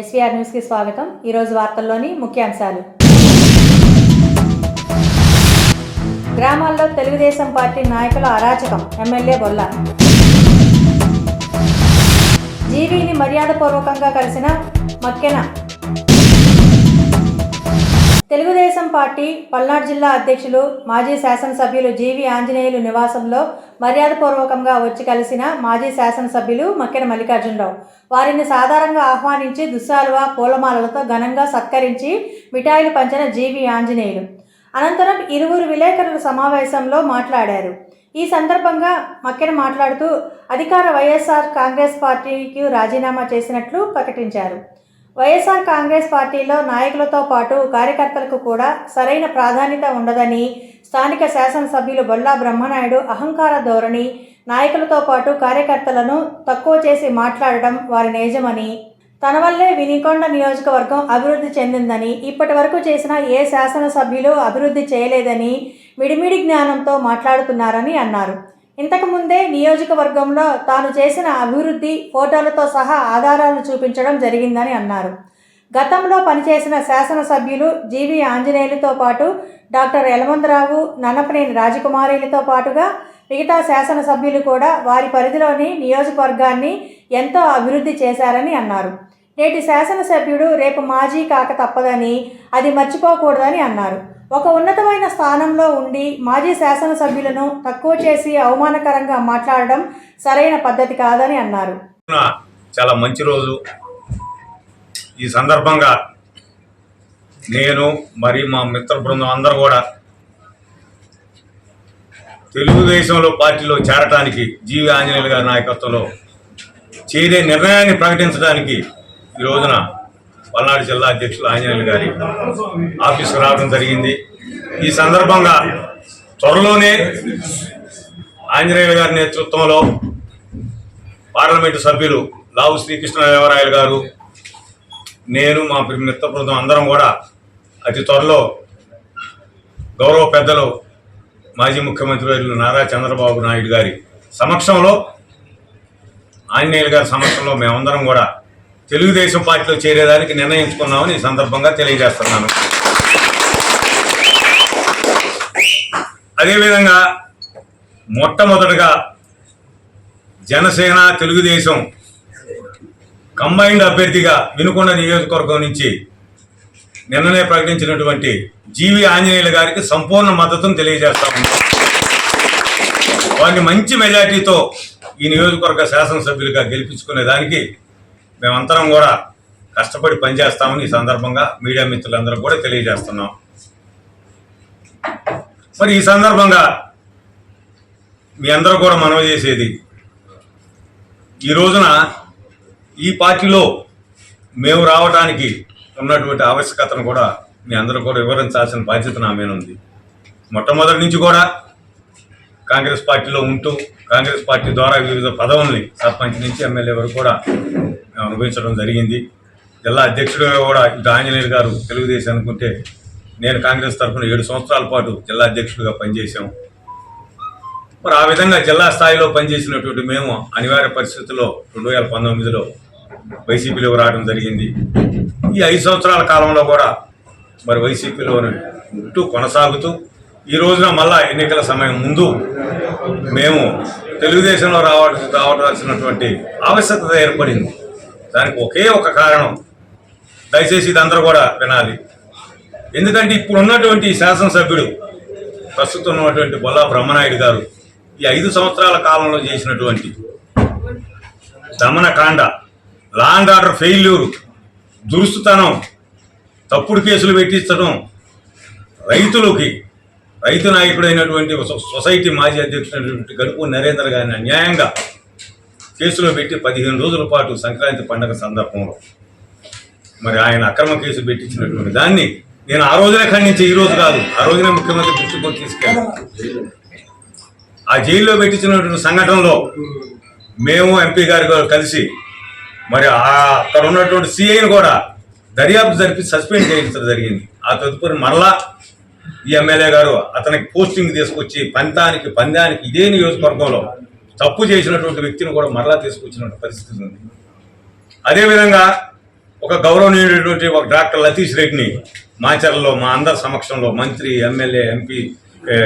SVR న్యూస్కి స్వాగతం. ఈరోజు వార్తల్లోని ముఖ్యాంశాలు. గ్రామాల్లో తెలుగుదేశం పార్టీ నాయకుల అరాచకం, ఎమ్మెల్యే బొల్ల. జీవీని మర్యాదపూర్వకంగా కలిసిన మక్కెన. తెలుగుదేశం పార్టీ పల్నాడు జిల్లా అధ్యక్షులు మాజీ శాసనసభ్యులు జీవి ఆంజనేయులు నివాసంలో మర్యాదపూర్వకంగా వచ్చి కలిసిన మాజీ శాసనసభ్యులు మక్కెన మల్లికార్జునరావు వారిని సాధారణంగా ఆహ్వానించి దుస్సాలువా పూలమాలలతో ఘనంగా సత్కరించి మిఠాయిలు పంచిన జీవి ఆంజనేయులు. అనంతరం ఇరువురు విలేకరుల సమావేశంలో మాట్లాడారు. ఈ సందర్భంగా మక్కెన మాట్లాడుతూ అధికార వైఎస్ఆర్ కాంగ్రెస్ పార్టీకి రాజీనామా చేసినట్లు ప్రకటించారు. వైఎస్ఆర్ కాంగ్రెస్ పార్టీలో నాయకులతో పాటు కార్యకర్తలకు కూడా సరైన ప్రాధాన్యత ఉండదని, స్థానిక శాసనసభ్యులు బొల్లా బ్రహ్మనాయుడు అహంకార ధోరణి, నాయకులతో పాటు కార్యకర్తలను తక్కువ చేసి మాట్లాడడం వారి నైజమని, తన వల్లే వినికొండ నియోజకవర్గం అభివృద్ధి చెందిందని, ఇప్పటి వరకు చేసిన ఏ శాసనసభ్యులు అభివృద్ధి చేయలేదని మిడిమిడి జ్ఞానంతో మాట్లాడుతున్నారని అన్నారు. ఇంతకుముందే నియోజకవర్గంలో తాను చేసిన అభివృద్ధి ఫోటోలతో సహా ఆధారాలు చూపించడం జరిగిందని అన్నారు. గతంలో పనిచేసిన శాసనసభ్యులు జీవి ఆంజనేయులతో పాటు డాక్టర్ యలమందరావు, నన్నపనేని రాజకుమారిలతో పాటుగా మిగతా శాసనసభ్యులు కూడా వారి పరిధిలోని నియోజకవర్గాన్ని ఎంతో అభివృద్ధి చేశారని అన్నారు. నేటి శాసనసభ్యుడు రేపు మాజీ కాక తప్పదని, అది మర్చిపోకూడదని అన్నారు. ఒక ఉన్నతమైన స్థానంలో ఉండి మాజీ శాసనసభ్యులను తక్కువ చేసి అవమానకరంగా మాట్లాడడం సరైన పద్ధతి కాదని అన్నారు. చాలా మంచి రోజు. ఈ సందర్భంగా నేను మరి మా మిత్ర బృందం అందరూ కూడా తెలుగుదేశంలో పార్టీలో చేరటానికి జీవి ఆంజనేయులు గారి నాయకత్వంలో చేరే నిర్ణయాన్ని ప్రకటించడానికి ఈ రోజున పల్నాడు జిల్లా అధ్యక్షులు ఆంజనేయులు గారి ఆఫీసుకు రావడం జరిగింది. ఈ సందర్భంగా త్వరలోనే ఆంజనేయులు గారి నేతృత్వంలో పార్లమెంటు సభ్యులు లావు శ్రీకృష్ణదేవరాయలు గారు, నేను, మా మిత్ర బృందం అందరం కూడా అతి త్వరలో గౌరవ పెద్దలు మాజీ ముఖ్యమంత్రి వర్యులు నారా చంద్రబాబు నాయుడు గారి సమక్షంలో, ఆంజనేయులు గారి సమక్షంలో మేమందరం కూడా తెలుగుదేశం పార్టీలో చేరేదానికి నిర్ణయించుకున్నామని ఈ సందర్భంగా తెలియజేస్తున్నాను. అదేవిధంగా మొట్టమొదటిగా జనసేన తెలుగుదేశం కంబైన్డ్ అభ్యర్థిగా వినుకొండ నియోజకవర్గం నుంచి నిన్ననే ప్రకటించినటువంటి జీవి ఆంజనేయులు గారికి సంపూర్ణ మద్దతును తెలియజేస్తాము. వారిని మంచి మెజార్టీతో ఈ నియోజకవర్గ శాసనసభ్యులుగా గెలిపించుకునే దానికి మేమంతరం కూడా కష్టపడి పనిచేస్తామని ఈ సందర్భంగా మీడియా మిత్రులందరూ కూడా తెలియజేస్తున్నాం. మరి ఈ సందర్భంగా మీ అందరూ కూడా మనవి చేసేది, ఈ రోజున ఈ పార్టీలో మేము రావడానికి ఉన్నటువంటి ఆవశ్యకతను కూడా మీ అందరూ కూడా వివరించాల్సిన బాధ్యత నా మీద ఉంది. మొట్టమొదటి నుంచి కూడా కాంగ్రెస్ పార్టీలో ఉంటూ కాంగ్రెస్ పార్టీ ద్వారా వివిధ పదవుల్ని సర్పంచ్ నుంచి ఎమ్మెల్యే వరకు కూడా అనుభవించడం జరిగింది. జిల్లా అధ్యక్షుడిగా కూడా ఇటు ఆంజనేయులు గారు తెలుగుదేశం అనుకుంటే, నేను కాంగ్రెస్ తరఫున 7 సంవత్సరాల పాటు జిల్లా అధ్యక్షుడిగా పనిచేశాం. మరి ఆ విధంగా జిల్లా స్థాయిలో పనిచేసినటువంటి మేము అనివార్య పరిస్థితుల్లో 2019లో వైసీపీలో రావడం జరిగింది. ఈ 5 సంవత్సరాల కాలంలో కూడా మరి వైసీపీలో ఉంటూ కొనసాగుతూ ఈ రోజున మళ్ళా ఎన్నికల సమయం ముందు మేము తెలుగుదేశంలో రావాల్సినటువంటి ఆవశ్యకత ఏర్పడింది. దానికి ఒకే ఒక కారణం, దయచేసి ఇదందరూ కూడా వినాలి. ఎందుకంటే ఇప్పుడు ఉన్నటువంటి శాసనసభ్యుడు ప్రస్తుతం ఉన్నటువంటి బొల్లా బ్రహ్మనాయుడు గారు ఈ 5 సంవత్సరాల కాలంలో చేసినటువంటి దమనకాండ, లా అండ్ ఆర్డర్ ఫెయిల్యూరు, దురుస్తుతనం, తప్పుడు కేసులు పెట్టించడం, రైతు నాయకుడైనటువంటి సొసైటీ మాజీ అధ్యక్షుడైనటువంటి గడుపు నరేంద్ర గారిని అన్యాయంగా కేసులో పెట్టి 15 రోజుల పాటు సంక్రాంతి పండుగ సందర్భంలో మరి ఆయన అక్రమ కేసు పెట్టించినటువంటి దాన్ని నేను ఆ రోజునే ఖండించి, ఈ రోజు కాదు, ఆ రోజునే ముఖ్యమంత్రి దృష్టికి తీసుకెళ్ళాను. ఆ జైల్లో పెట్టించినటువంటి సంఘటనలో మేము ఎంపీ గారి కలిసి మరి అక్కడ ఉన్నటువంటి సిఐని కూడా దర్యాప్తు జరిపి సస్పెండ్ చేయించడం జరిగింది. ఆ తదుపరి మరలా ఈ ఎమ్మెల్యే గారు అతనికి పోస్టింగ్ తీసుకొచ్చి పందానికి ఇదే నియోజకవర్గంలో తప్పు చేసినటువంటి వ్యక్తిని కూడా మరలా తీసుకొచ్చినటువంటి పరిస్థితి ఉంది. అదేవిధంగా ఒక గౌరవనీయుడైనటువంటి ఒక డాక్టర్ లతీష్ రెడ్డిని మాచర్లలో మా అందరి సమక్షంలో మంత్రి, ఎమ్మెల్యే, ఎంపీ,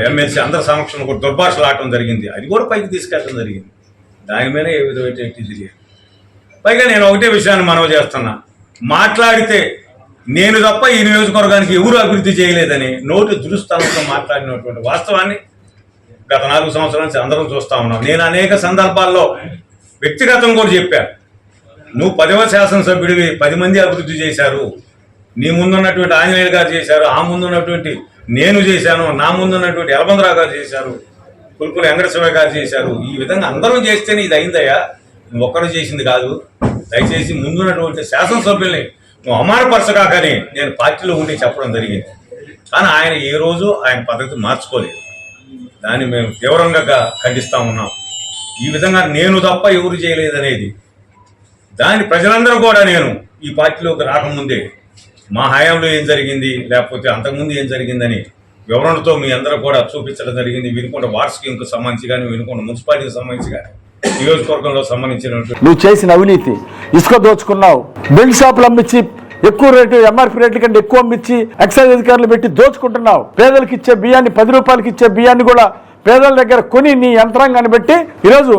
ఎమ్మెల్సీ అందరి సమక్షంలో కూడా దుర్భాషలు ఆడటం జరిగింది. అది కూడా పైకి తీసుకెళ్ళడం జరిగింది. దాని మీద ఏ విధమైన ఇది లేదు. పైగా నేను ఒకటే విషయాన్ని మనవి చేస్తున్నా, మాట్లాడితే నేను తప్ప ఈ నియోజకవర్గానికి ఎవరు అభివృద్ధి చేయలేదని నోటి దురుస్థానంతో మాట్లాడినటువంటి వాస్తవాన్ని గత 4 సంవత్సరాల నుంచి అందరం చూస్తా ఉన్నాం. నేను అనేక సందర్భాల్లో వ్యక్తిగతంగా కూడా చెప్పాను, నువ్వు 10వ శాసనసభ్యుడివి, 10 మంది అభివృద్ధి చేశారు. నీ ముందున్నటువంటి ఆంజనేయులు గారు చేశారు, ఆ ముందున్నటువంటి నేను చేశాను, నా ముందున్నటువంటి యలబందరావు గారు చేశారు, కుల్కుల వెంకటశివ గారు చేశారు. ఈ విధంగా అందరం చేస్తేనే ఇది అయిందయ్యా, నువ్వు ఒక్కరు చేసింది కాదు. దయచేసి ముందున్నటువంటి శాసనసభ్యుల్ని నువ్వు అవమానపరచగాకని నేను పార్టీలో ఉండి చెప్పడం జరిగింది. కానీ ఆయన ఏ రోజు ఆయన పద్ధతి మార్చుకోలేదు. దాన్ని మేము తీవ్రంగా ఖండిస్తూ ఉన్నాం. ఈ విధంగా నేను తప్ప ఎవరు చేయలేదనేది దాన్ని ప్రజలందరూ కూడా, నేను ఈ పార్టీలోకి రాకముందే మా హయాంలో ఏం జరిగింది, లేకపోతే అంతకుముందు ఏం జరిగిందని వివరణతో మీ అందరూ కూడా చూపించడం జరిగింది. వినుకొండ వార్డ్ స్కీమ్కి సంబంధించి కానీ, వినుకొండ మున్సిపాలిటీకి సంబంధించి కానీ, నియోజకవర్గంలో సంబంధించినటువంటి నువ్వు చేసిన అవినీతి, ఇసుక దోచుకున్నావు, బెల్ట్ షాపులు అమ్మించి ఎక్కువ రేటు, ఎంఆర్పీ రేట్ల కంటే ఎక్కువ అమ్మించి ఎక్సైజ్ అధికారులు పెట్టి దోచుకుంటున్నావు. పేదలకు ఇచ్చే బియ్యాన్ని, 10 రూపాయలకి ఇచ్చే బియ్యాన్ని కూడా పేదల దగ్గర కొని నీ యంత్రాంగాన్ని పెట్టి ఈరోజు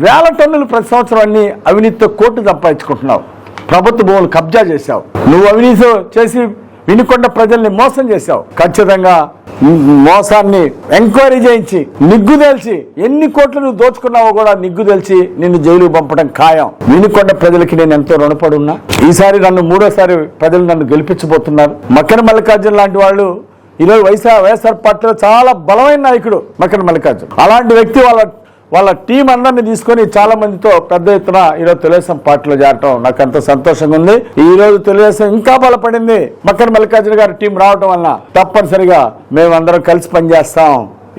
1000 టన్నులు ప్రతి సంవత్సరం అన్ని అవినీతితో కోట్లు సంపాదించుకుంటున్నావు. ప్రభుత్వ భూములు కబ్జా చేశావు. నువ్వు అవినీతి చేసి వినుకొండ ప్రజల్ని మోసం చేశావు. ఖచ్చితంగా మోసాన్ని ఎంక్వైరీ చేయించి నిగ్గుదేల్చి ఎన్ని కోట్లు నువ్వు దోచుకున్నావో కూడా నిగ్గుదేల్చి నిన్ను జైలుకు పంపడం ఖాయం. వినుకొండ ప్రజలకి నేను ఎంతో రుణపడి ఉన్నా. ఈసారి నన్ను 3వ ప్రజలు నన్ను గెలిపించబోతున్నారు. మక్కన మల్లికార్జున లాంటి వాళ్ళు ఈరోజు వైఎస్ఆర్ పార్టీలో చాలా బలమైన నాయకుడు మక్కన మల్లికార్జున. అలాంటి వ్యక్తి వాళ్ళ టీం అందరినీ తీసుకొని చాలా మందితో పెద్ద ఎత్తున ఈరోజు తెలుగుదేశం పార్టీలో చేరటం నాకు అంత సంతోషంగా ఉంది. ఈ రోజు తెలుగుదేశం ఇంకా బలపడింది మక్కన మల్లికార్జున గారి టీం రావటం వల్ల. తప్పనిసరిగా మేమందరం కలిసి పనిచేస్తాం,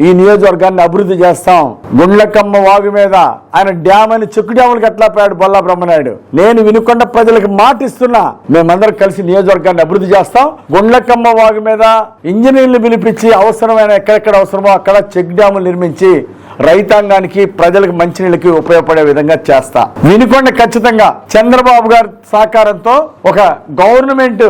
ఈ నియోజకవర్గాన్ని అభివృద్ధి చేస్తాం. గుండ్లకమ్మ వాగు మీద ఆయన డ్యామ్ అని చెక్కు డ్యాములు కట్టలేపాడు బొల్లా బ్రహ్మనాయుడు. నేను వినుకొండ ప్రజలకు మాటిస్తున్నా, మేమందరం కలిసి నియోజకవర్గాన్ని అభివృద్ధి చేస్తాం. గుండ్లకమ్మ వాగు మీద ఇంజనీర్లు పిలిపించి అవసరమైన ఎక్కడెక్కడ అవసరమో అక్కడ చెక్ డ్యాములు నిర్మించి రైతాంగానికి, ప్రజలకు, మంచినీళ్ళకి ఉపయోగపడే విధంగా చేస్తా. వినుకొండ ఖచ్చితంగా చంద్రబాబు గారి సహకారంతో ఒక గవర్నమెంట్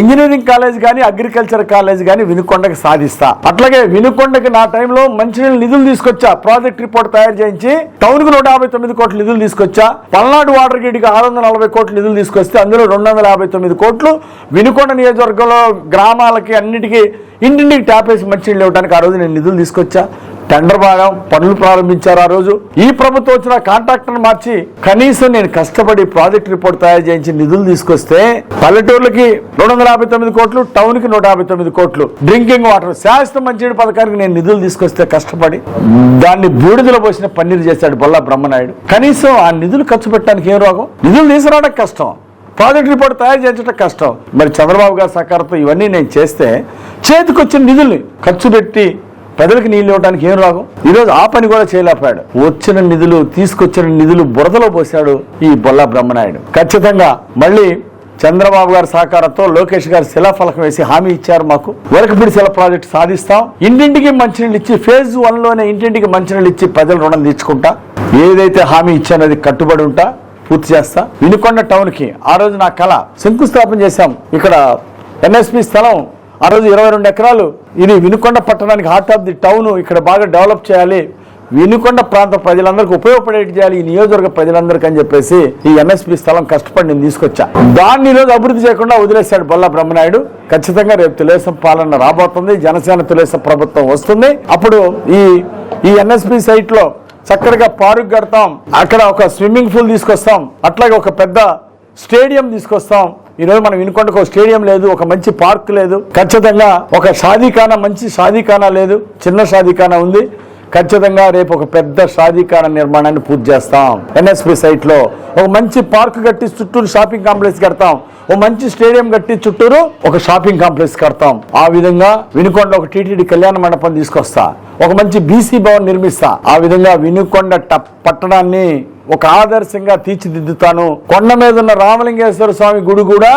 ఇంజనీరింగ్ కాలేజ్ కానీ, అగ్రికల్చర్ కాలేజ్ కానీ వినుకొండకి సాధిస్తా. అట్లాగే వినుకొండకి నా టైంలో మంచినీళ్ళ నిధులు తీసుకొచ్చా. ప్రాజెక్ట్ రిపోర్ట్ తయారు చేయించి టౌన్ కు 159 కోట్ల నిధులు తీసుకొచ్చా. పల్నాడు వాటర్ గ్రిడ్కి 640 కోట్ల నిధులు తీసుకొస్తే అందులో 259 కోట్లు వినుకొండ నియోజకవర్గంలో గ్రామాలకి అన్నిటికీ ఇంటింటికి ట్యాప్ వేసి మంచినీళ్ళు ఇవ్వడానికి ఆ రోజు నేను నిధులు తీసుకొచ్చా. టెండర్ భాగం పనులు ప్రారంభించారు ఆ రోజు. ఈ ప్రభుత్వం వచ్చిన కాంట్రాక్టర్ మార్చి కనీసం నేను కష్టపడి ప్రాజెక్ట్ రిపోర్ట్ తయారు చేయించి నిధులు తీసుకొస్తే పల్లెటూర్లకి 259 కోట్లు, టౌన్ కి 159 కోట్లు, డ్రింకింగ్ వాటర్ శాశ్వత మంచినీటి పథకానికి నేను నిధులు తీసుకొస్తే కష్టపడి దాన్ని బూడిదలో పోసిన పన్నీరు చేశాడు బొల్లా బ్రహ్మనాయుడు. కనీసం ఆ నిధులు ఖర్చు పెట్టడానికి ఏం రోగం? నిధులు తీసుకురావడం కష్టం, ప్రాజెక్ట్ రిపోర్ట్ తయారు చేయించడం కష్టం. మరి చంద్రబాబు గారి సహకారంతో ఇవన్నీ నేను చేస్తే చేతికొచ్చిన నిధుల్ని ఖర్చు పెట్టి ప్రజలకు నీళ్ళు ఇవ్వడానికి ఏం రాగం? ఈరోజు ఆ పని కూడా చేయలేపాడు. వచ్చిన నిధులు, తీసుకొచ్చిన నిధులు బురదలో పోశాడు ఈ బొల్లా బ్రహ్మనాయుడు. ఖచ్చితంగా మళ్ళీ చంద్రబాబు గారి సహకారంతో లోకేష్ గారు శిలాఫలకం వేసి హామీ ఇచ్చారు. మాకు వరకపిడి శిల ప్రాజెక్టు సాధిస్తాం. ఇంటింటికి మంచినీళ్ళు ఇచ్చి ఫేజ్ 1లోనే ఇంటింటికి మంచినీళ్ళు ఇచ్చి ప్రజలు రుణం తీర్చుకుంటా. ఏదైతే హామీ ఇచ్చానది కట్టుబడి ఉంటా, పూర్తి చేస్తా. వినుకొండ టౌన్ కి ఆ రోజు నా కళ శంకుస్థాపన చేశాం. ఇక్కడ ఎన్ఎస్పి స్థలం ఆ రోజు 22 ఎకరాలు. ఇది వినుకొండ పట్టణానికి హార్ట్ ఆఫ్ ది టౌన్. ఇక్కడ బాగా డెవలప్ చేయాలి, వినుకొండ ప్రాంత ప్రజలందరికీ ఉపయోగపడేది చేయాలి, ఈ నియోజకవర్గ ప్రజలందరికీ అని చెప్పేసి ఈ ఎన్ఎస్పి స్థలం కష్టపడి నేను తీసుకొచ్చా. దాన్ని ఈరోజు అభివృద్ధి చేయకుండా వదిలేశాడు బొల్లా బ్రహ్మనాయుడు. ఖచ్చితంగా రేపు తెలుగుదేశం పాలన రాబోతుంది, జనసేన తెలుగుదేశం ప్రభుత్వం వస్తుంది. అప్పుడు ఈ ఎన్ఎస్పి సైట్ లో చక్కగా పార్క్ కడతాం, అక్కడ ఒక స్విమ్మింగ్ పూల్ తీసుకొస్తాం, అట్లాగే ఒక పెద్ద స్టేడియం తీసుకొస్తాం. ఈరోజు మనం వినుకొండకు ఒక స్టేడియం లేదు, ఒక మంచి పార్క్ లేదు. ఖచ్చితంగా ఒక షాదీఖానా, మంచి షాదీఖానా లేదు, చిన్న షాదీఖానా ఉంది. ఖచ్చితంగా రేపు ఒక పెద్ద షాదీఖానా నిర్మాణాన్ని పూర్తి చేస్తాం. ఎన్ఎస్పి సైట్ లో ఒక మంచి పార్క్ కట్టి చుట్టూరు షాపింగ్ కాంప్లెక్స్ కడతాం, ఒక మంచి స్టేడియం కట్టి చుట్టూరు ఒక షాపింగ్ కాంప్లెక్స్ కడతాం. ఆ విధంగా వినుకొండ ఒక టీటీడీ కళ్యాణ మండపం తీసుకొస్తా, ఒక మంచి బీసీ భవన్ నిర్మిస్తా. ఆ విధంగా వినుకొండ పట్టణాన్ని ఒక ఆదర్శంగా తీర్చిదిద్దుతాను. కొండ మీద ఉన్న రామలింగేశ్వర స్వామి గుడి కూడా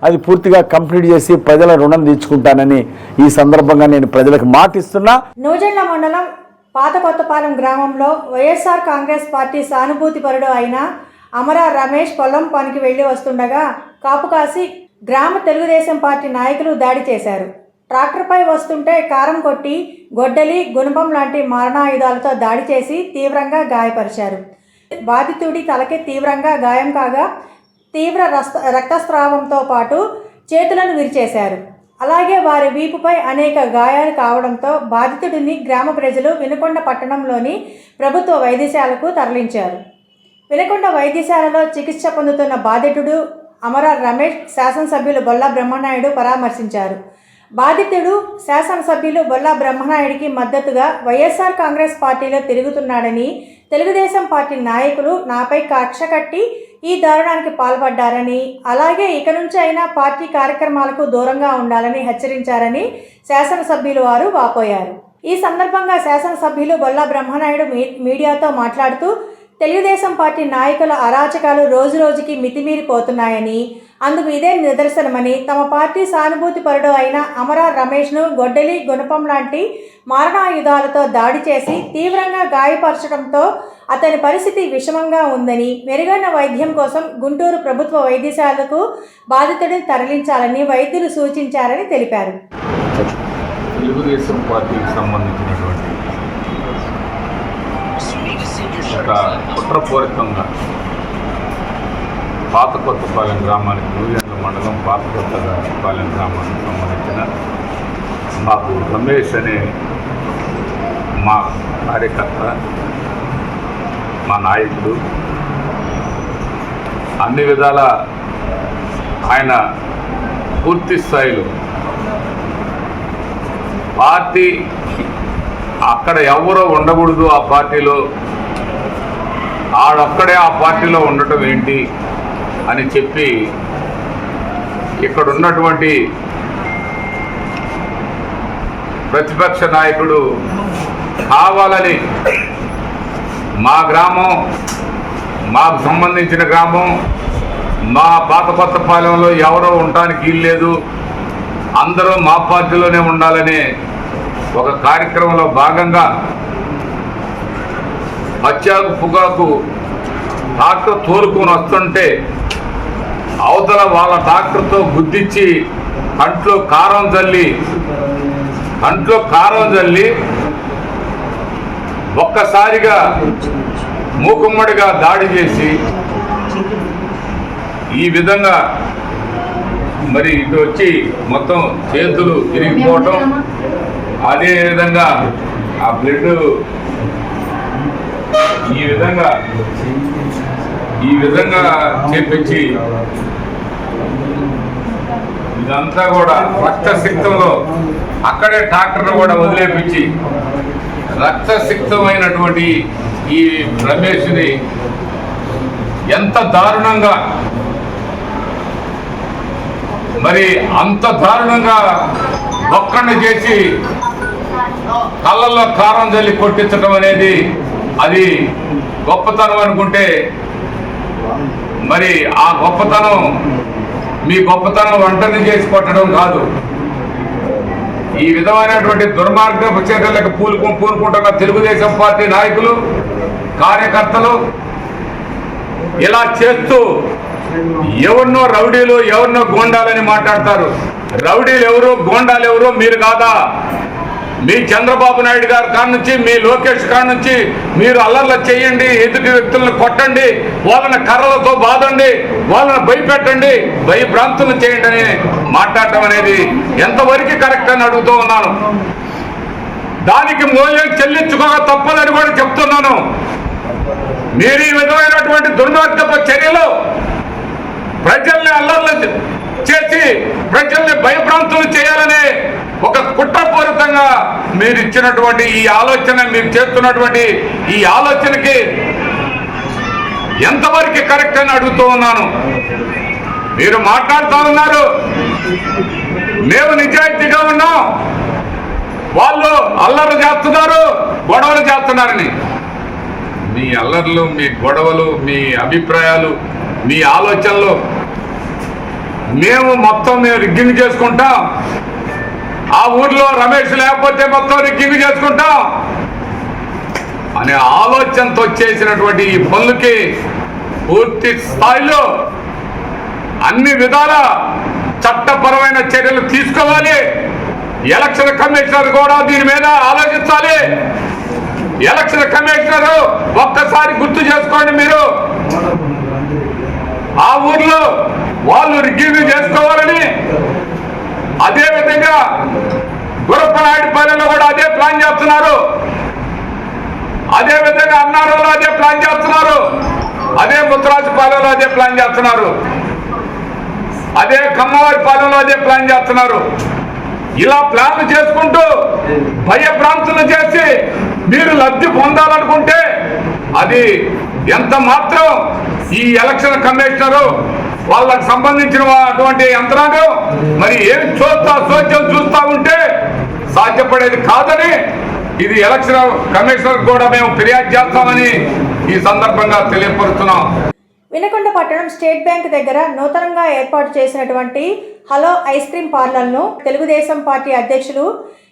అది పూర్తిగా కంప్లీట్ చేసి ప్రజల రుణం తీర్చుకుంటానని ఈ సందర్భంగా నేను ప్రజలకు మాటిస్తున్నా. నూజెండ్ల మండలం పాత కొత్తపాలెం గ్రామంలో వైఎస్ఆర్ కాంగ్రెస్ పార్టీ సానుభూతి పరుడు అయిన అమర రమేష్ పొలం పనికి వెళ్లి వస్తుండగా కాపు కాసి గ్రామ తెలుగుదేశం పార్టీ నాయకులు దాడి చేశారు. ట్రాక్టర్పై వస్తుంటే కారం కొట్టి గొడ్డలి, గుణపం లాంటి మారణాయుధాలతో దాడి చేసి తీవ్రంగా గాయపరిచారు. బాధితుడి తలకి తీవ్రంగా గాయం కాగా తీవ్ర రక్తస్రావంతో పాటు చేతులను విరిచేశారు. అలాగే వారి వీపుపై అనేక గాయాలు కావడంతో బాధితుడిని గ్రామ ప్రజలు వినుకొండ పట్టణంలోని ప్రభుత్వ వైద్యశాలకు తరలించారు. వినుకొండ వైద్యశాలలో చికిత్స పొందుతున్న బాధితుడు అమరార్ రమేష్ శాసనసభ్యులు బొల్లా బ్రహ్మనాయుడు పరామర్శించారు. బాధితుడు శాసనసభ్యులు బొల్లా బ్రహ్మనాయుడికి మద్దతుగా వైఎస్ఆర్ కాంగ్రెస్ పార్టీలో తిరుగుతున్నాడని, తెలుగుదేశం పార్టీ నాయకులు నాపై కక్ష కట్టి ఈ దారుణానికి పాల్పడ్డారని, అలాగే ఇక నుంచి అయినా పార్టీ కార్యక్రమాలకు దూరంగా ఉండాలని హెచ్చరించారని శాసనసభ్యులు వారు వాపోయారు. ఈ సందర్భంగా శాసనసభ్యులు బొల్లా బ్రహ్మనాయుడు మీడియాతో మాట్లాడుతూ తెలుగుదేశం పార్టీ నాయకుల అరాచకాలు రోజురోజుకి మితిమీరిపోతున్నాయని, అందుకు ఇదే నిదర్శనమని, తమ పార్టీ సానుభూతి పరుడు అయిన అమరార్ రమేష్ను గొడ్డలి, గుణపం లాంటి మారణాయుధాలతో దాడి చేసి తీవ్రంగా గాయపరచడంతో అతని పరిస్థితి విషమంగా ఉందని, మెరుగైన వైద్యం కోసం గుంటూరు ప్రభుత్వ వైద్యశాలకు బాధితుడిని తరలించాలని వైద్యులు సూచించారని తెలిపారు. తెలుగుదేశం పార్టీకి సంబంధించినటువంటి ఒక కుట్రపూరితంగా పాత కొత్తపాలెం గ్రామానికి నూజెండ్ల మండలం పాత కొత్తపాలెం గ్రామానికి సంబంధించిన మాకు రమేష్ అనే మా కార్యకర్త, మా నాయకుడు, అన్ని విధాల ఆయన పూర్తి స్థాయిలో పార్టీ అక్కడ ఎవరో ఉండకూడదు, ఆ పార్టీలో ఆడొక్కడే ఆ పార్టీలో ఉండటం ఏంటి అని చెప్పి ఇక్కడ ఉన్నటువంటి ప్రతిపక్ష నాయకుడు కావాలని మా గ్రామం, మాకు సంబంధించిన గ్రామం, మా పాత కొత్తపాలెంలో ఎవరో ఉండటానికి వీల్లేదు, అందరూ మా పార్టీలోనే ఉండాలనే ఒక కార్యక్రమంలో భాగంగా హత్యాకు పొగాకు ట్రాక్టర్ తోలుకొని వస్తుంటే అవతల వాళ్ళ ట్రాక్టర్తో గుద్దిచ్చి కంట్లో కారం జల్లి ఒక్కసారిగా మూకుమ్మడిగా దాడి చేసి ఈ విధంగా మరి ఇటు వచ్చి మొత్తం చేతులు ఇరిగిపోవటం, అదేవిధంగా ఆ బ్లడ్ ఈ విధంగా చేపించి ఇదంతా కూడా రక్తసిక్తంలో అక్కడే ట్రాక్టర్ను కూడా వదిలేపించి రక్తసిక్తమైనటువంటి ఈ రమేష్ని ఎంత దారుణంగా, మరి అంత దారుణంగా ఒక్కడిని చేసి కళ్ళల్లో కారం జల్లి కొట్టించడం అనేది అది గొప్పతనం అనుకుంటే, మరి ఆ గొప్పతనం మీ గొప్పతనం వంటని చేసి కొట్టడం కాదు. ఈ విధమైనటువంటి దుర్మార్గపు చర్యలకు పూనుకుంటున్న తెలుగుదేశం పార్టీ నాయకులు, కార్యకర్తలు ఇలా చేస్తూ ఎవరినో రౌడీలు, ఎవరినో గోండాలని మాట్లాడతారు. రౌడీలు ఎవరు, గోండాలు ఎవరు మీరు కాదా? మీ చంద్రబాబు నాయుడు గారి కాడ నుంచి, మీ లోకేష్ కాడ నుంచి మీరు అల్లర్లు చేయండి, ఎదుటి వ్యక్తులను కొట్టండి, వాళ్ళని కర్రలతో బాదండి, వాళ్ళని భయపెట్టండి, భయభ్రాంతులను చేయండి అని మాట్లాడటం అనేది ఎంతవరకు కరెక్ట్ అని అడుగుతూ ఉన్నాను. దానికి మూల్యం చెల్లించుకోక తప్పదని కూడా చెప్తున్నాను. మీరు ఈ విధమైనటువంటి దుర్మార్గపు చర్యలు ప్రజల్ని అల్లర్లు చేసి ప్రజల్ని భయభ్రాంతులు చేయాలనే ఒక కుట్రపూరితంగా మీరు ఇచ్చినటువంటి ఈ ఆలోచన, మీరు చేస్తున్నటువంటి ఈ ఆలోచనకి ఎంతవరకు కరెక్ట్ అని అడుగుతూ ఉన్నాను. మీరు మాట్లాడుతూ ఉన్నారు మేము నిజాయితీగా ఉన్నాం, వాళ్ళు అల్లర్లు చేస్తున్నారు, గొడవలు చేస్తున్నారని. మీ అల్లర్లు, మీ గొడవలు, మీ అభిప్రాయాలు, మీ ఆలోచనలు మేము రిగ్గింగ్ చేసుకుంటాం. ఆ ఊర్లో రమేష్ లేకపోతే మొత్తం రిగ్గింగ్ చేసుకుంటాం అనే ఆలోచనతో చేసినటువంటి ఈ పనులకి పూర్తి స్థాయిలో అన్ని విధాల చట్టపరమైన చర్యలు తీసుకోవాలి. ఎలక్షన్ కమిషనర్ కూడా దీని మీద ఆలోచించాలి. ఎలక్షన్ కమిషనర్ ఒక్కసారి గుర్తు చేసుకోండి, మీరు ఆ ఊర్లో వాళ్ళు రివ్యూ చేసుకోవాలని. అదేవిధంగా గురప్పనాయుడుపల్లిలో కూడా అదే ప్లాన్ చేస్తున్నారు. అదేవిధంగా అన్నారంలో అదే ప్లాన్ చేస్తున్నారు. అదే ముత్తరాజుపాలెంలో అదే ప్లాన్ చేస్తున్నారు. అదే కమ్మవారిపాలెంలో అదే ప్లాన్ చేస్తున్నారు. ఇలా ప్లాన్లు చేసుకుంటూ భయభ్రాంతులు చేసి మీరు లబ్ధి పొందాలనుకుంటే అది ఎంత మాత్రం ఈ ఎలక్షన్ కమిషనరు వాళ్ళకు సంబంధించిన అటువంటి యంత్రాంగం మరి ఏం సోద్యం చూస్తా ఉంటే సాధ్యపడేది కాదని ఇది ఎలక్షన్ కమిషనర్ కూడా మేము ఫిర్యాదు చేస్తామని ఈ సందర్భంగా తెలియపరుస్తున్నాం. వినుకొండ పట్టణం స్టేట్ బ్యాంక్ దగ్గర నూతనంగా ఏర్పాటు చేసినటువంటి హలో ఐస్ క్రీమ్ పార్లర్ను తెలుగుదేశం పార్టీ అధ్యక్షులు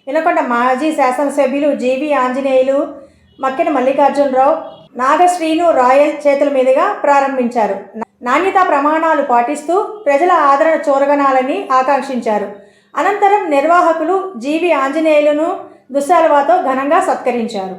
వినుకొండ మాజీ శాసనసభ్యులు జీవి ఆంజనేయులు, మక్కెన మల్లికార్జునరావు, నాగశ్రీను రాయల్ చేతుల మీదుగా ప్రారంభించారు. నాణ్యతా ప్రమాణాలు పాటిస్తూ ప్రజల ఆదరణ చూరగనాలని ఆకాంక్షించారు. అనంతరం నిర్వాహకులు జీవి ఆంజనేయులను దుస్సాలువాతో ఘనంగా సత్కరించారు.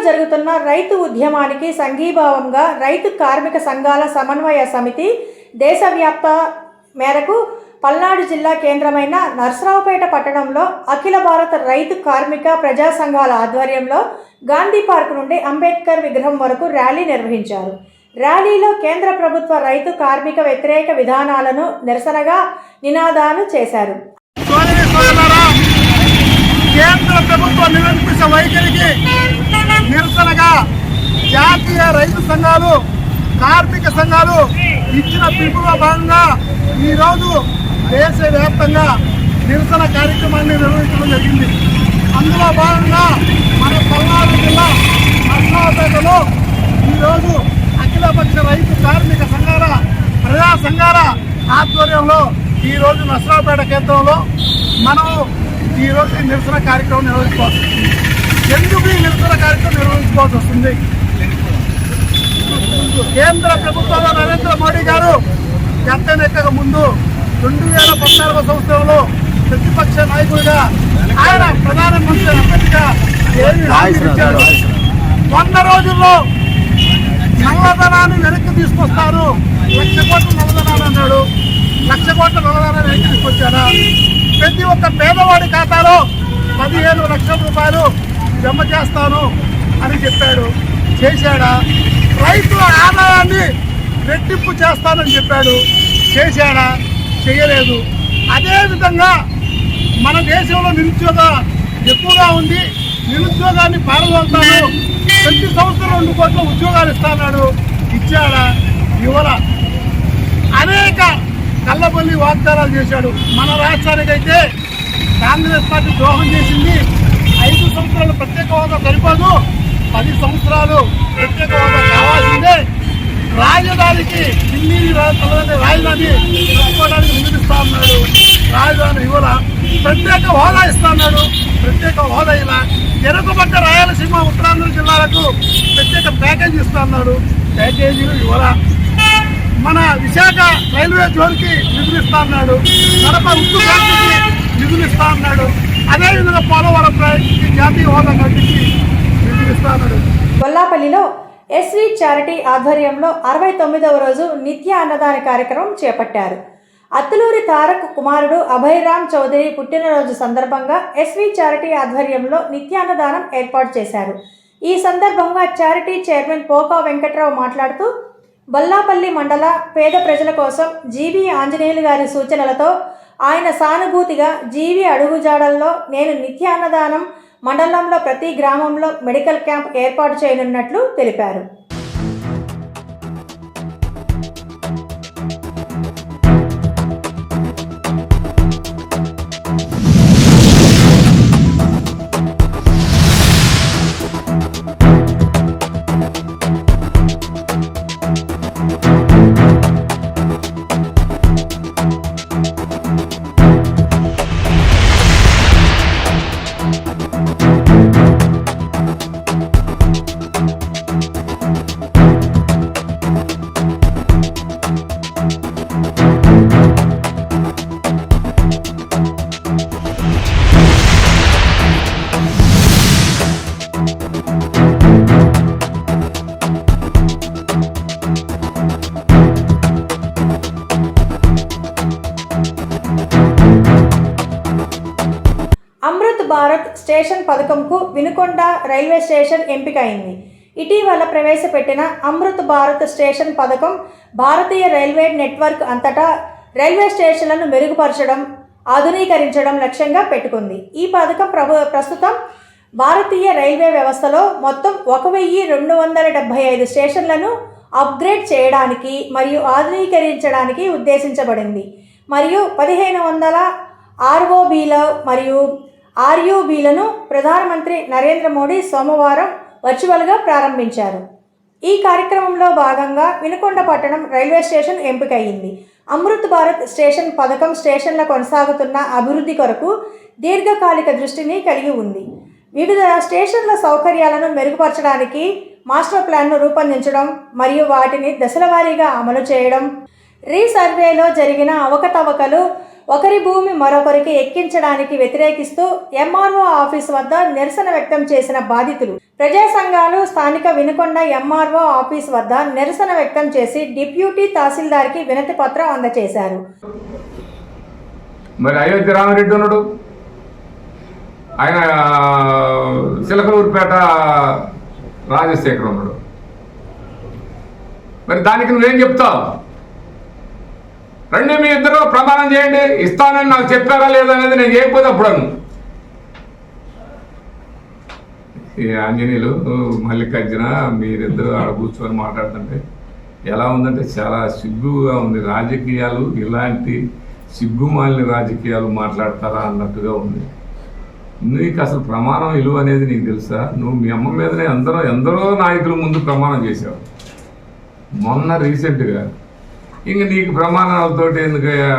జరుగుతున్న రైతు ఉద్యమానికి సంఘీభావంగా రైతు కార్మిక సంఘాల సమన్వయ సమితి దేశవ్యాప్త మేరకు పల్నాడు జిల్లా కేంద్రమైన నర్సరావుపేట పట్టణంలో అఖిల భారత రైతు కార్మిక ప్రజా సంఘాల ఆధ్వర్యంలో గాంధీ పార్క్ నుండి అంబేద్కర్ విగ్రహం వరకు ర్యాలీ నిర్వహించారు. ర్యాలీలో కేంద్ర ప్రభుత్వ రైతు కార్మిక వ్యతిరేక విధానాలను నిరసనగా నినాదాలు చేశారు. కేంద్ర ప్రభుత్వ నిరంకుశ వైఖరికి నిరసనగా జాతీయ రైతు సంఘాలు, కార్మిక సంఘాలు ఇచ్చిన పిలుపులో భాగంగా ఈరోజు దేశవ్యాప్తంగా నిరసన కార్యక్రమాన్ని నిర్వహించడం జరిగింది. అందులో భాగంగా మన పల్నాడు జిల్లా నర్సరావుపేటలో ఈరోజు అఖిలపక్ష రైతు కార్మిక సంఘాల ప్రజా సంఘాల ఆధ్వర్యంలో ఈరోజు నర్సరావుపేట కేంద్రంలో మనం ఈరోజు ఈ నిరసన కార్యక్రమం నిర్వహించుకోవాల్సి వస్తుంది. ఎందుకు ఈ నిరసన కార్యక్రమం నిర్వహించుకోవాల్సి వస్తుంది? కేంద్ర ప్రభుత్వంలో నరేంద్ర మోడీ గారు గద్దెనెక్కక ముందు 2014 సంవత్సరంలో ప్రతిపక్ష నాయకుడిగా ఆయన ప్రధానమంత్రి అభ్యర్థిగా ఏమి హామీ ఇచ్చాడు? 100 రోజుల్లో నల్లధనాన్ని వెనక్కి తీసుకొస్తారు, 1,00,000 కోట్ల నల్లధనాన్ని అన్నాడు. 1,00,000 కోట్ల నల్లధనాన్ని వెనక్కి తీసుకొచ్చాడా? ప్రతి ఒక్క పేదవాడి ఖాతాలో 15 లక్షల రూపాయలు జమ చేస్తాను అని చెప్పాడు. చేశాడా? రైతుల ఆదాయాన్ని రెట్టింపు చేస్తానని చెప్పాడు. చేశాడా? చేయలేదు. అదేవిధంగా మన దేశంలో నిరుద్యోగం ఎక్కువగా ఉంది, నిరుద్యోగాన్ని పారదోలుతాను, ప్రతి సంవత్సరం 2 కోట్ల ఉద్యోగాలు ఇస్తాడు. ఇచ్చాడా? ఇవ్వల. అనేక కళ్ళబొల్లి వాగ్దానాలు చేశాడు. మన రాష్ట్రానికైతే కాంగ్రెస్ పార్టీ ద్రోహం చేసింది. 5 సంవత్సరాలు ప్రత్యేక హోదా సరిపోదు, 10 సంవత్సరాలు ప్రత్యేక హోదా కావాల్సిందే. రాజధానికి ఢిల్లీ రాజధాని పెట్టుకోవడానికి నిలుస్తా ఉన్నాడు. రాజధాని ఇవ్వాల. ప్రత్యేక హోదా ఇస్తా ఉన్నాడు. ప్రత్యేక హోదా ఇలా. వెనుకబడ్డ రాయలసీమ, ఉత్తరాంధ్ర జిల్లాలకు ప్రత్యేక ప్యాకేజీ ఇస్తా ఉన్నాడు. ప్యాకేజీలు ఇవ్వాల. మన విశాఖ రైల్వే జోన్కి నిధులు ఇస్తా ఉన్నాడు. కడప ఉక్కు ఫ్యాక్టరీకి నిధులు ఇస్తా ఉన్నాడు. అదేవిధంగా పోలవరం ప్రాజెక్టుకి జాతీయ హోదా కల్పించి నిధులు ఇస్తా ఉన్నాడు. గొల్లాపల్లిలో ఎస్వి చారిటీ ఆధ్వర్యంలో 69వ రోజు నిత్య అన్నదాన కార్యక్రమం చేపట్టారు. అత్తులూరి తారక్ కుమారుడు అభయరామ్ చౌదరి పుట్టినరోజు సందర్భంగా ఎస్వి చారిటీ ఆధ్వర్యంలో నిత్య అన్నదానం ఏర్పాటు చేశారు. ఈ సందర్భంగా చారిటీ చైర్మన్ పోకా వెంకట్రావు మాట్లాడుతూ, బొల్లాపల్లి మండల పేద ప్రజల కోసం జీవి ఆంజనేయులు గారి సూచనలతో ఆయన సానుభూతిగా జీవి అడుగుజాడల్లో నేను నిత్య అన్నదానం మండలంలో ప్రతి గ్రామంలో మెడికల్ క్యాంప్ ఏర్పాటు చేయనున్నట్లు తెలిపారు. అమృత్ భారత్ స్టేషన్ పథకంకు వినుకొండ రైల్వే స్టేషన్ ఎంపికైంది. ఇటీవల ప్రవేశపెట్టిన అమృత్ భారత్ స్టేషన్ పథకం భారతీయ రైల్వే నెట్వర్క్ అంతటా రైల్వే స్టేషన్లను మెరుగుపరచడం, ఆధునీకరించడం లక్ష్యంగా పెట్టుకుంది. ఈ పథకం ప్రస్తుతం భారతీయ రైల్వే వ్యవస్థలో మొత్తం 1275 స్టేషన్లను అప్గ్రేడ్ చేయడానికి మరియు ఆధునీకరించడానికి ఉద్దేశించబడింది. మరియు 1500 ఆర్ఓబీలు మరియు ఆర్యూబీలను ప్రధానమంత్రి నరేంద్ర మోడీ సోమవారం వర్చువల్గా ప్రారంభించారు. ఈ కార్యక్రమంలో భాగంగా వినుకొండ పట్టణం రైల్వే స్టేషన్ ఎంపికయింది. అమృత్ భారత్ స్టేషన్ పథకం స్టేషన్ల కొనసాగుతున్న అభివృద్ధి కొరకు దీర్ఘకాలిక దృష్టిని కలిగి ఉంది. వివిధ స్టేషన్ల సౌకర్యాలను మెరుగుపరచడానికి మాస్టర్ ప్లాన్ను రూపొందించడం మరియు వాటిని దశలవారీగా అమలు చేయడం, రీసర్వేలో జరిగిన అవకతవకలు, ఒకరి భూమి మరొకరికి ఎక్కించడానికి వ్యతిరేకిస్తూ ఎంఆర్ఓ ఆఫీస్ వద్ద నిరసన వ్యక్తం చేసిన బాధితులు ప్రజా సంఘాలు స్థానిక వినుకొండ ఎంఆర్ఓ ఆఫీస్ వద్ద నిరసన వ్యక్తం చేసి డిప్యూటీ తహసీల్దార్కి వినతి పత్రం అందజేశారు. మరి అయోధ్య రామిరెడ్డి ఉన్నాడు, ఆయన చిలకలూరుపేట రాజశేఖర్ ఉన్నాడు. మరి దానికి నువ్వేం చెప్తావు? రండి మీ ఇద్దరు ప్రమాణం చేయండి, ఇస్తానని నాకు చెప్పారా లేదా అనేది నేను చేయకపోతే అప్పుడు ఈ ఆంజనేయులు మల్లికార్జున మీరిద్దరు ఆడ కూర్చొని మాట్లాడుతుంటే ఎలా ఉందంటే చాలా సిగ్గుగా ఉంది. రాజకీయాలు ఇలాంటి సిగ్గుమాలిన రాజకీయాలు మాట్లాడతారా అన్నట్టుగా ఉంది. నీకు అసలు ప్రమాణం విలువ అనేది నీకు తెలుసా? నువ్వు మీ అమ్మ మీదనే ఎందరో నాయకుల ముందు ప్రమాణం చేశావు. మొన్న రీసెంట్గా ఇంక నీకు ప్రమాణాలతోటి ఎందుకయ్యా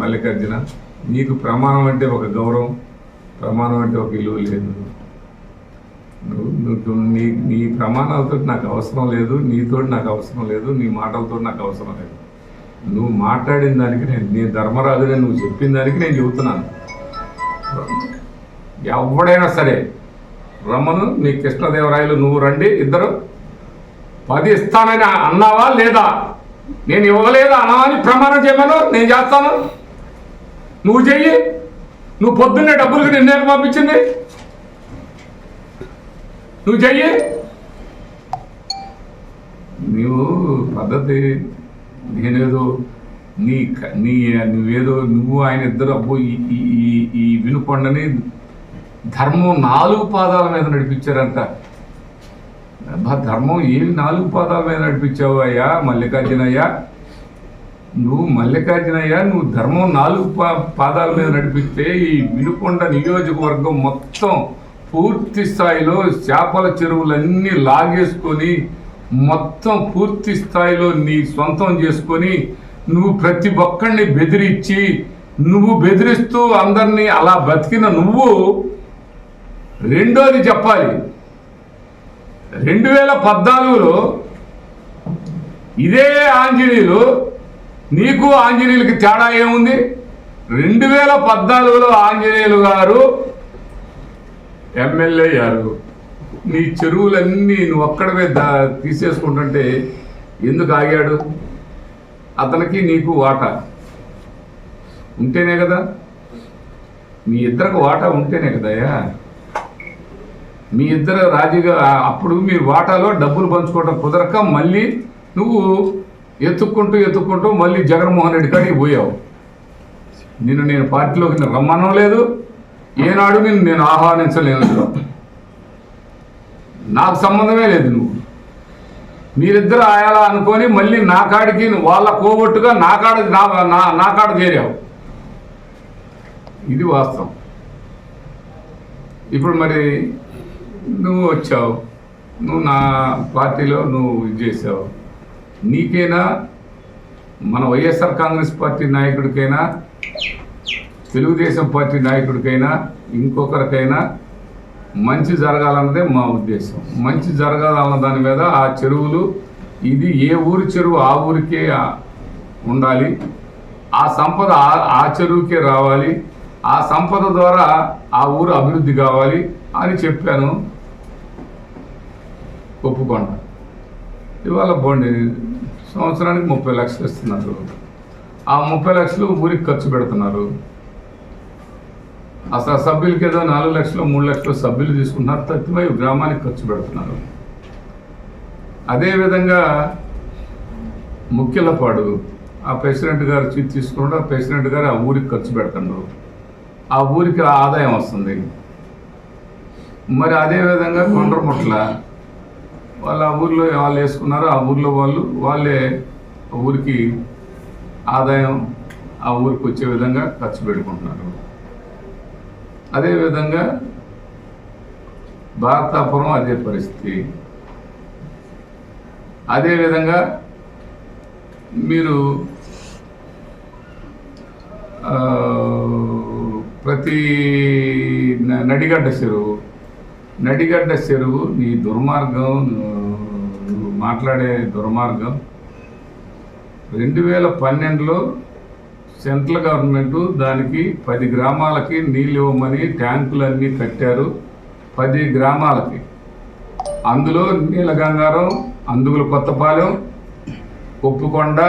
మల్లికార్జున? నీకు ప్రమాణం అంటే ఒక గౌరవం, ప్రమాణం అంటే ఒక విలువ లేదు. నువ్వు నీ ప్రమాణాలతో నాకు అవసరం లేదు, నీతోటి నాకు అవసరం లేదు, నీ మాటలతో నాకు అవసరం లేదు. నువ్వు మాట్లాడిన దానికి నీ ధర్మరాజుని నువ్వు చెప్పిన దానికి నేను చెబుతున్నాను. ఎవడైనా సరే రమ్మను, నీ కృష్ణదేవరాయలు నువ్వు రండి, ఇద్దరు 10 ఇస్తానని అన్నావా లేదా? నేను ఇవ్వలేదు అన్నావని ప్రమాణం చేయమను, నేను చేస్తాను. నువ్వు చెయ్యి. నువ్వు పొద్దున్నే డబ్బులకి నిన్నేకు పంపించింది, నువ్వు చెయ్యి. నువ్వు పద్ధతి నేనేదో నువ్వు ఆయన ఇద్దరు అబ్బో ఈ వినుకొండని ధర్మం 4 పాదాల మీద నడిపించారంట. అబ్బా, ధర్మం ఏమి 4 పాదాల మీద నడిపించావు అయ్యా మల్లికార్జునయ్యా? నువ్వు ధర్మం 4 పాదాల మీద నడిపిస్తే ఈ వినుకొండ నియోజకవర్గం మొత్తం పూర్తి స్థాయిలో చేపల చెరువులన్నీ లాగేసుకొని మొత్తం పూర్తి స్థాయిలో నీ సొంతం చేసుకొని నువ్వు ప్రతి ఒక్కడిని బెదిరించి నువ్వు బెదిరిస్తూ అందరినీ అలా బతికిన నువ్వు రెండోది చెప్పాలి. 2014లో ఇదే ఆంజనేయులు, నీకు ఆంజనేయులకి తేడా ఏముంది? 2014లో ఆంజనేయులు గారు ఎమ్మెల్యే అయ్యారు. నీ చెరువులన్నీ నువ్వు ఒక్కడవే తీసేసుకుంటుంటే ఎందుకు ఆగాడు? అతనికి నీకు వాటా ఉంటేనే కదా, మీ ఇద్దరికి వాటా ఉంటేనే కదయ్యా. మీ ఇద్దరు రాజీగా అప్పుడు మీరు వాటాలో డబ్బులు పంచుకోవడం కుదరక మళ్ళీ నువ్వు ఎత్తుక్కుంటూ మళ్ళీ జగన్మోహన్ రెడ్డి కాడికి పోయావు. నేను పార్టీలోకి రమ్మనం లేదు, ఏనాడు నేను ఆహ్వానించలేదు, నాకు సంబంధమే లేదు. నువ్వు మీరిద్దరు ఆయాలా అనుకొని మళ్ళీ నా కాడికి వాళ్ళ కోబొట్టుగా నా కాడ చేరావు. ఇది వాస్తవం. ఇప్పుడు మరి నువ్వు వచ్చావు, నువ్వు నా పార్టీలో నువ్వు ఇది చేసావు. నీకైనా మన వైఎస్ఆర్ కాంగ్రెస్ పార్టీ నాయకుడికైనా తెలుగుదేశం పార్టీ నాయకుడికైనా ఇంకొకరికైనా మంచి జరగాలన్నదే మా ఉద్దేశం. మంచి జరగాలన్న దాని మీద ఆ చెరువులు ఇది ఏ ఊరి చెరువు ఆ ఊరికే ఉండాలి, ఆ సంపద ఆ చెరువుకే రావాలి, ఆ సంపద ద్వారా ఆ ఊరు అభివృద్ధి కావాలి అని చెప్పాను. ఒప్పుకోండి. ఇవాళ బోండి సంవత్సరానికి 30 లక్షలు ఇస్తున్నారు. ఆ 30 లక్షలు ఊరికి ఖర్చు పెడుతున్నారు. అసలు సభ్యులకి ఏదో 4 లక్షలు 3 లక్షలు సభ్యులు తీసుకుంటున్నారు, 35 గ్రామానికి ఖర్చు పెడుతున్నారు. అదేవిధంగా ముఖ్యలపాడు ఆ ప్రెసిడెంట్ గారు తీసుకుంటే ఆ ప్రెసిడెంట్ గారు ఆ ఊరికి ఖర్చు పెడుతున్నారు, ఆ ఊరికి ఆదాయం వస్తుంది. మరి అదేవిధంగా కొండ్రముట్ల వాళ్ళు ఆ ఊర్లో వాళ్ళు వేసుకున్నారు, ఆ ఊర్లో వాళ్ళే ఊరికి ఆదాయం ఆ ఊరికి వచ్చే విధంగా ఖర్చు పెట్టుకుంటున్నారు. అదేవిధంగా భారతాపురం అదే పరిస్థితి. అదేవిధంగా మీరు ప్రతి నడిగడ్డ చెరువు నీ దుర్మార్గం, నువ్వు మాట్లాడే దుర్మార్గం. 2012లో సెంట్రల్ గవర్నమెంట్ దానికి 10 గ్రామాలకి నీళ్ళు ఇవ్వమని ట్యాంకులన్నీ కట్టారు. 10 గ్రామాలకి, అందులో నీలగంగారం, అందుగుల కొత్తపాలెం, ఉప్పుకొండ,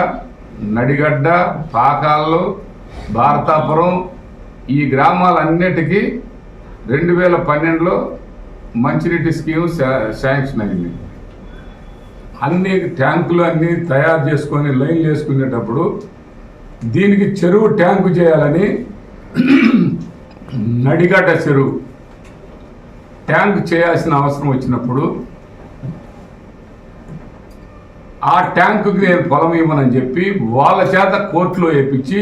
నడిగడ్డ, పాకాళ్ళు, భారతాపురం ఈ గ్రామాలన్నిటికీ 2012లో మంచినీటి స్కీమ్ శాంక్షన్ అయింది. అన్ని ట్యాంకులు అన్నీ తయారు చేసుకొని లైన్లు వేసుకునేటప్పుడు దీనికి చెరువు ట్యాంకు చేయాలని నడిగడ్డ చెరువు ట్యాంకు చేయాల్సిన అవసరం వచ్చినప్పుడు ఆ ట్యాంకుకి నేను పొలం ఇవ్వనని చెప్పి వాళ్ళ చేత కోర్టులో వేయించి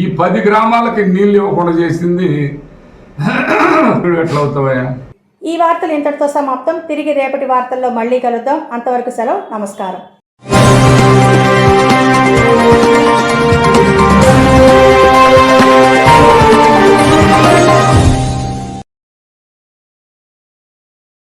ఈ 10 గ్రామాలకి నీళ్ళు ఇవ్వకుండా చేసింది ఎట్లా అవుతావా? ఈ వార్తలు ఇంతటితో సమాప్తం. తిరిగి రేపటి వార్తల్లో మళ్ళీ కలుద్దాం. అంతవరకు సెలవు. నమస్కారం.